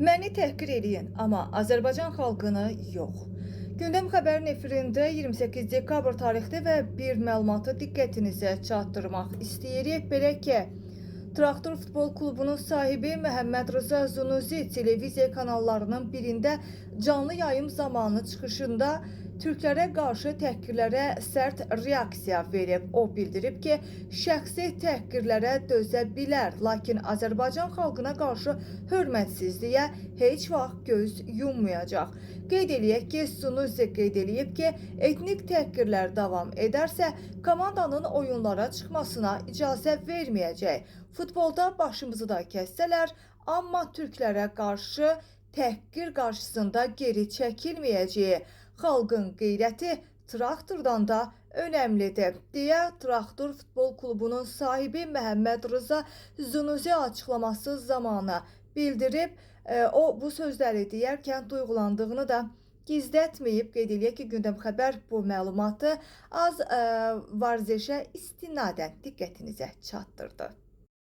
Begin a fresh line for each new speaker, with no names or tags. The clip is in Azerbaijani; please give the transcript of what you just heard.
Məni təhqir eləyin, amma Azərbaycan xalqını yox. Gündəm xəbərin efirində 28 dekabr tarixli və bir məlumatı diqqətinizə çatdırmaq istəyirik. Belə ki, Traktor Futbol Klubunun sahibi Məhəmməd Rıza Zunuzi televiziya kanallarının birində canlı yayım zamanı çıxışında Türklərə qarşı təhqirlərə sərt reaksiya verib. O bildirib ki, şəxsi təhqirlərə dözə bilər, lakin Azərbaycan xalqına qarşı hörmətsizliyə heç vaxt göz yummayacaq. Qeyd eləyək ki, Zunuzi qeyd eləyib ki, etnik təhqirlər davam edərsə, komandanın oyunlara çıxmasına icazə verməyəcək. Futbolda başımızı da kəssələr, amma türklərə qarşı təhqir qarşısında geri çəkilməyəcəyi, xalqın qeyrəti traktordan da önəmlidir, deyə Traktor Futbol Klubunun sahibi Məhəmməd Rıza Zunuzi açıqlaması zamanı bildirib. O bu sözləri deyərkən duyğulandığını da gizlətməyib. Qeyd eləyək ki, Gündəm Xəbər bu məlumatı az varzişə istinadən diqqətinizə çatdırdı.